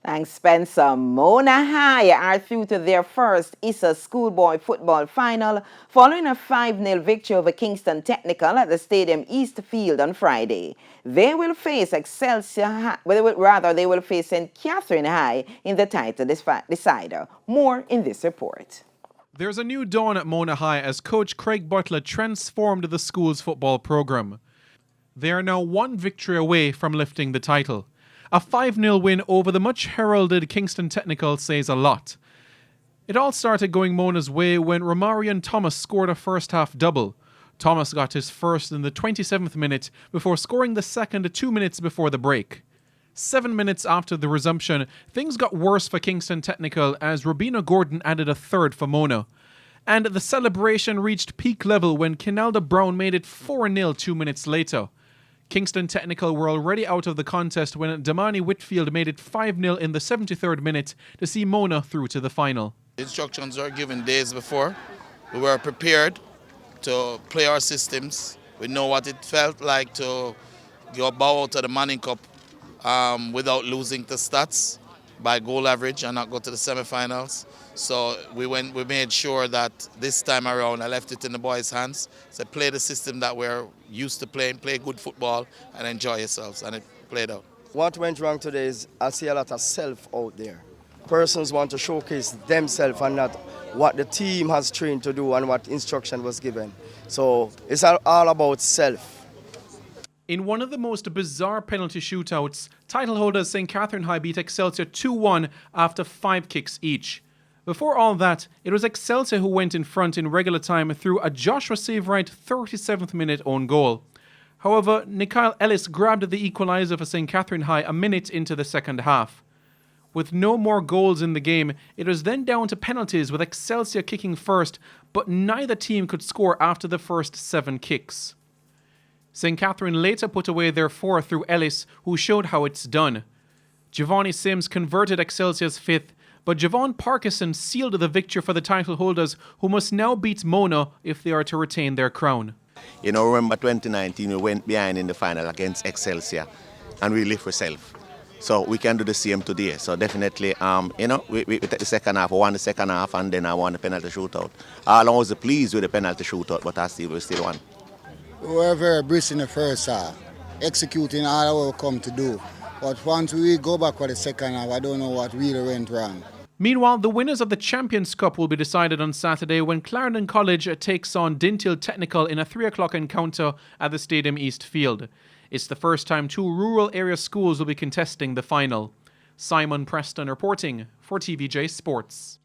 Thanks, Spencer. Mona High are through to their first ISA schoolboy football final following a 5-0 victory over Kingston Technical at the Stadium East Field on Friday. They will face Excelsior High, they will face St. Catherine High in the title decider. More in this report. There's a new dawn at Mona High as coach Craig Butler transformed the school's football program. They are now one victory away from lifting the title. A 5-0 win over the much heralded Kingston Technical says a lot. It all started going Mona's way when Romarion Thomas scored a first-half double. Thomas got his first in the 27th minute before scoring the second 2 minutes before the break. 7 minutes after the resumption, things got worse for Kingston Technical as Robina Gordon added a third for Mona. And the celebration reached peak level when Kenalda Brown made it 4-0 2 minutes later. Kingston Technical were already out of the contest when Damani Whitfield made it 5-0 in the 73rd minute to see Mona through to the final. Instructions were given days before. We were prepared to play our systems. We know what it felt like to go bow out to the Manning Cup without losing the stats by goal average and not go to the semi-finals. So we made sure that this time around I left it in the boys' hands. So play the system that we're used to playing, play good football and enjoy yourselves, and it played out. What went wrong today is I see a lot of self out there. Persons want to showcase themselves and not what the team has trained to do and what instruction was given. So it's all about self. In one of the most bizarre penalty shootouts, title holders St. Catherine High beat Excelsior 2-1 after 5 kicks each. Before all that, it was Excelsior who went in front in regular time through a Joshua Saveright 37th minute own goal. However, Nikhil Ellis grabbed the equaliser for St. Catherine High a minute into the second half. With no more goals in the game, it was then down to penalties with Excelsior kicking first, but neither team could score after the first 7 kicks. St. Catherine later put away their 4 through Ellis, who showed how it's done. Giovanni Sims converted Excelsior's 5th, but Javon Parkinson sealed the victory for the title holders, who must now beat Mona if they are to retain their crown. You know, remember 2019, we went behind in the final against Excelsior, and we live for self. So we can do the same today. So definitely, we take the second half, we won the second half, and then I won the penalty shootout. I was pleased with the penalty shootout, but we still won. We were very brisk in the first half, executing all we come to do. But once we go back for the second half, I don't know what really went wrong. Meanwhile, the winners of the Champions Cup will be decided on Saturday when Clarendon College takes on Dintil Technical in a 3 o'clock encounter at the Stadium East Field. It's the first time 2 rural area schools will be contesting the final. Simon Preston reporting for TVJ Sports.